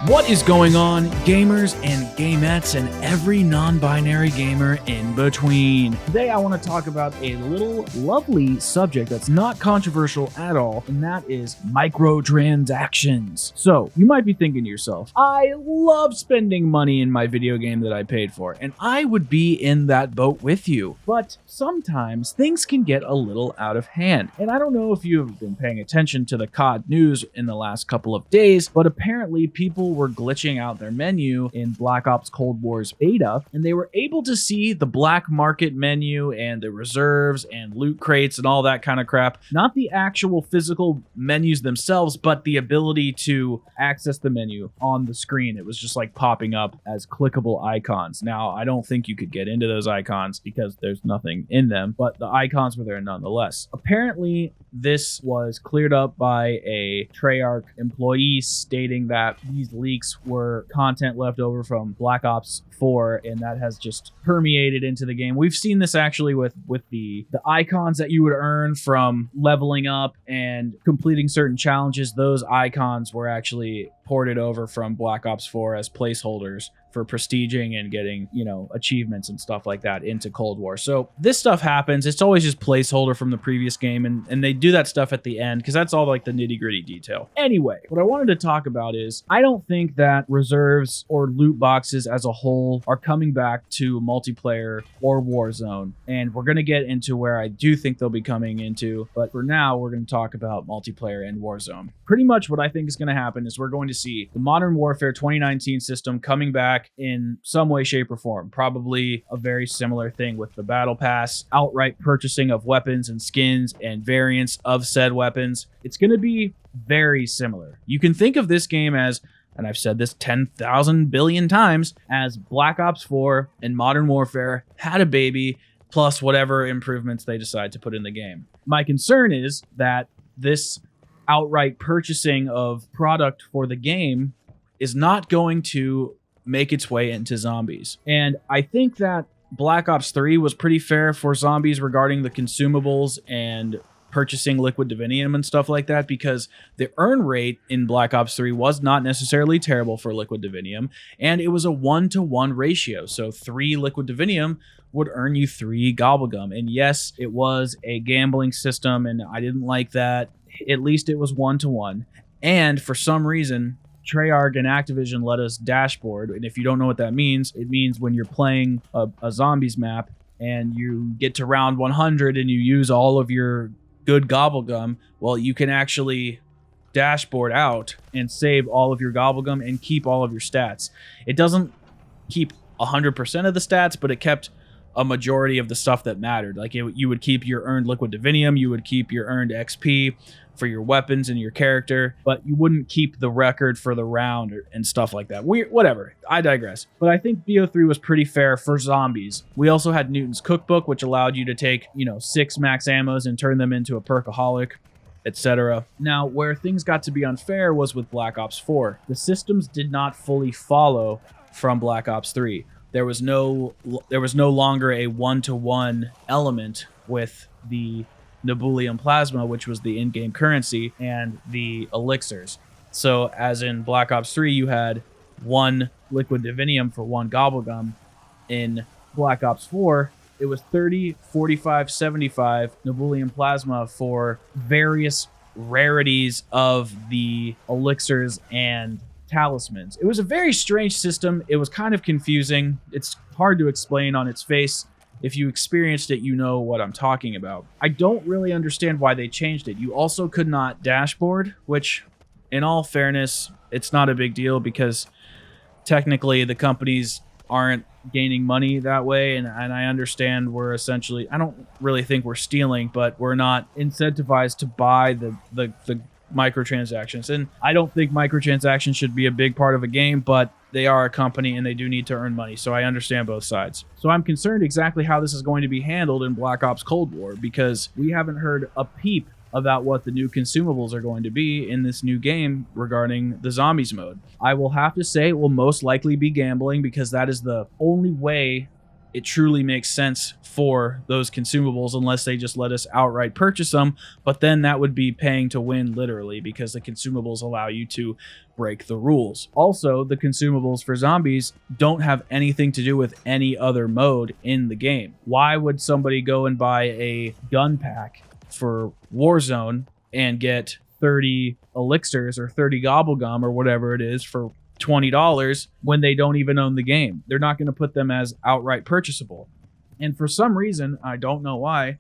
What is going on, gamers and gamettes and every non-binary gamer in between? Today I want to talk about a little lovely subject that's not controversial at all, and that is microtransactions. So, you might be thinking to yourself, I love spending money in my video game that I paid for, and I would be in that boat with you. But sometimes things can get a little out of hand, and I don't know if you've been paying attention to the COD news in the last couple of days, but apparently people were glitching out their menu in Black Ops Cold War's beta, and they were able to see the black market menu and the reserves and loot crates and all that kind of crap. Not the actual physical menus themselves, but the ability to access the menu on the screen. It was just like popping up as clickable icons. Now, I don't think you could get into those icons because there's nothing in them, but the icons were there nonetheless. Apparently, this was cleared up by a Treyarch employee stating that these leaks were content left over from Black Ops 4, and that has just permeated into the game. We've seen this actually with the icons that you would earn from leveling up and completing certain challenges. Those icons were actually ported over from Black Ops 4 as placeholders for prestiging and getting, achievements and stuff like that into Cold War. So this stuff happens. It's always just placeholder from the previous game, and they do that stuff at the end because that's all like the nitty-gritty detail. Anyway, what I wanted to talk about is I don't think that reserves or loot boxes as a whole are coming back to multiplayer or Warzone, and we're going to get into where I do think they'll be coming into, but for now we're going to talk about multiplayer and Warzone. Pretty much what I think is going to happen is we're going to see the Modern Warfare 2019 system coming back in some way, shape, or form. Probably a very similar thing with the Battle Pass, outright purchasing of weapons and skins and variants of said weapons. It's going to be very similar. You can think of this game as, and I've said this 10,000 billion times, as Black Ops 4 and Modern Warfare had a baby, plus whatever improvements they decide to put in the game. My concern is that this outright purchasing of product for the game is not going to make its way into Zombies. And I think that Black Ops 3 was pretty fair for Zombies regarding the consumables and purchasing liquid divinium and stuff like that, because the earn rate in Black Ops 3 was not necessarily terrible for liquid divinium, and it was a 1-to-1 ratio. So 3 liquid divinium would earn you 3 gobblegum. And yes, it was a gambling system, and I didn't like that. At least it was 1-to-1. And for some reason, Treyarch and Activision let us dashboard. And if you don't know what that means, it means when you're playing a Zombies map and you get to round 100 and you use all of your good gobblegum, well, you can actually dashboard out and save all of your gobblegum and keep all of your stats. It doesn't keep 100% of the stats, but it kept a majority of the stuff that mattered. Like you would keep your earned liquid divinium, you would keep your earned XP for your weapons and your character, but you wouldn't keep the record for the round and stuff like that. Whatever, I digress. But I think BO3 was pretty fair for Zombies. We also had Newton's Cookbook, which allowed you to take, 6 max ammos and turn them into a perkaholic, etc. Now, where things got to be unfair was with Black Ops 4. The systems did not fully follow from Black Ops 3. There was no longer a 1-to-1 element with the Nebulium Plasma, which was the in-game currency, and the elixirs. So as in Black Ops 3, you had 1 liquid divinium for 1 gobblegum. In Black Ops 4, it was 30, 45, 75 Nebulium Plasma for various rarities of the elixirs and talismans. It was a very strange system. It was kind of confusing. It's hard to explain on its face. If you experienced it, you know what I'm talking about. I don't really understand why they changed it. You also could not dashboard, which, in all fairness, it's not a big deal because technically the companies aren't gaining money that way, and I understand we're essentially, I don't really think we're stealing, but we're not incentivized to buy the microtransactions. And I don't think microtransactions should be a big part of a game, but they are a company and they do need to earn money. So I understand both sides. So I'm concerned exactly how this is going to be handled in Black Ops Cold War, because we haven't heard a peep about what the new consumables are going to be in this new game regarding the Zombies mode. I will have to say it will most likely be gambling, because that is the only way it truly makes sense for those consumables unless they just let us outright purchase them. But then that would be paying to win, literally, because the consumables allow you to break the rules. Also, the consumables for zombies don't have anything to do with any other mode in the game. Why would somebody go and buy a gun pack for Warzone and get 30 elixirs or 30 gobble gum or whatever it is for $20 when they don't even own the game? They're not going to put them as outright purchasable. And for some reason, I don't know why,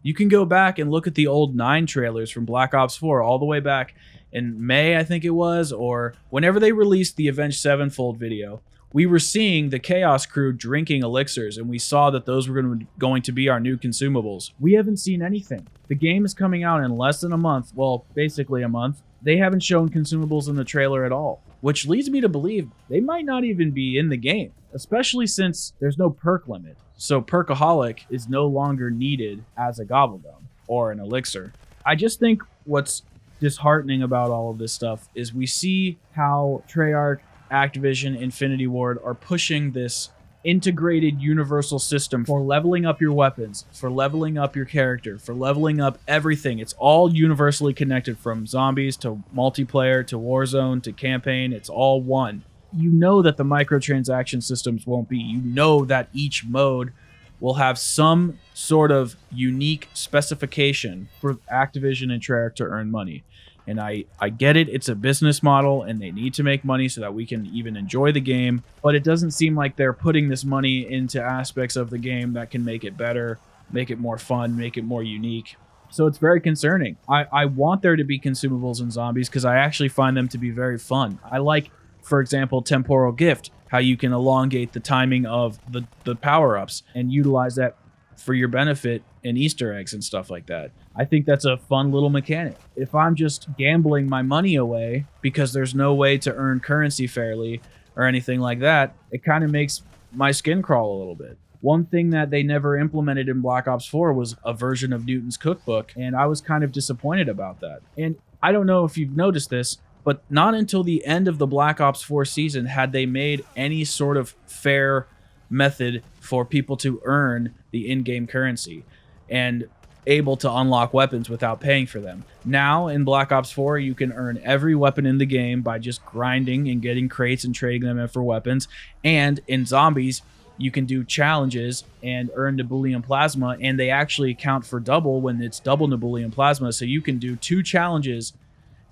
you can go back and look at the old 9 trailers from Black Ops 4 all the way back in May, I think it was, or whenever they released the Avenged Sevenfold video. We were seeing the Chaos crew drinking elixirs, and we saw that those were going to be our new consumables. We haven't seen anything. The game is coming out in less than a month. Well, basically a month. They haven't shown consumables in the trailer at all, which leads me to believe they might not even be in the game, especially since there's no perk limit. So Perkaholic is no longer needed as a gobblegum or an elixir. I just think what's disheartening about all of this stuff is we see how Treyarch, Activision, Infinity Ward are pushing this integrated universal system for leveling up your weapons, for leveling up your character, for leveling up everything. It's all universally connected, from zombies to multiplayer to Warzone to campaign. It's all one. You know that the microtransaction systems won't be. You know that each mode will have some sort of unique specification for Activision and Treyarch to earn money. And I get it, it's a business model and they need to make money so that we can even enjoy the game, but it doesn't seem like they're putting this money into aspects of the game that can make it better, make it more fun, make it more unique. So it's very concerning. I want there to be consumables in zombies because I actually find them to be very fun. I like, for example, Temporal Gift, how you can elongate the timing of the power-ups and utilize that for your benefit in Easter eggs and stuff like that. I think that's a fun little mechanic. If I'm just gambling my money away because there's no way to earn currency fairly or anything like that, it kind of makes my skin crawl a little bit. One thing that they never implemented in Black Ops 4 was a version of Newton's Cookbook, and I was kind of disappointed about that. And I don't know if you've noticed this, but not until the end of the Black Ops 4 season had they made any sort of fair method for people to earn the in-game currency and able to unlock weapons without paying for them. Now in Black Ops 4, you can earn every weapon in the game by just grinding and getting crates and trading them in for weapons. And in Zombies, you can do challenges and earn Nebulium Plasma, and they actually count for double when it's double Nebulium Plasma. So you can do 2 challenges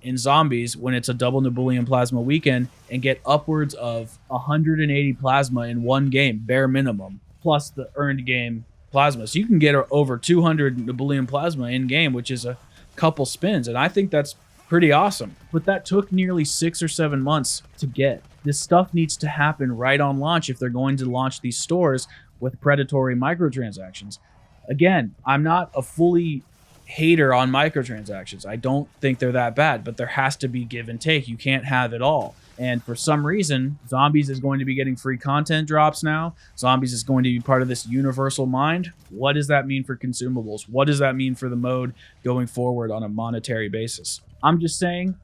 in Zombies when it's a double Nebulium Plasma weekend and get upwards of 180 plasma in one game, bare minimum, plus the earned game plasma. So you can get over 200 Nebulium Plasma in game, which is a couple spins, and I think that's pretty awesome. But that took nearly 6 or 7 months to get. This stuff needs to happen right on launch if they're going to launch these stores with predatory microtransactions. Again, I'm not a fully hater on microtransactions. I don't think they're that bad, but there has to be give and take. You can't have it all. And for some reason, Zombies is going to be getting free content drops now. Zombies is going to be part of this universal mind. What does that mean for consumables? What does that mean for the mode going forward on a monetary basis? I'm just saying,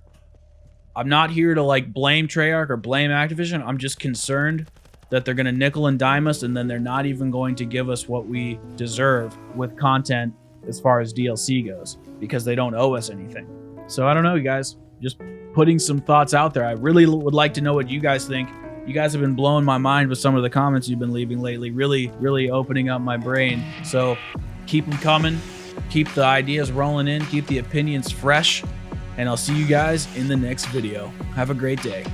I'm not here to like blame Treyarch or blame Activision. I'm just concerned that they're going to nickel and dime us, and then they're not even going to give us what we deserve with content as far as DLC goes, because they don't owe us anything. So I don't know, you guys. Just putting some thoughts out there. I really would like to know what you guys think. You guys have been blowing my mind with some of the comments you've been leaving lately. Really opening up my brain. So keep them coming. Keep the ideas rolling in. Keep the opinions fresh. And I'll see you guys in the next video. Have a great day.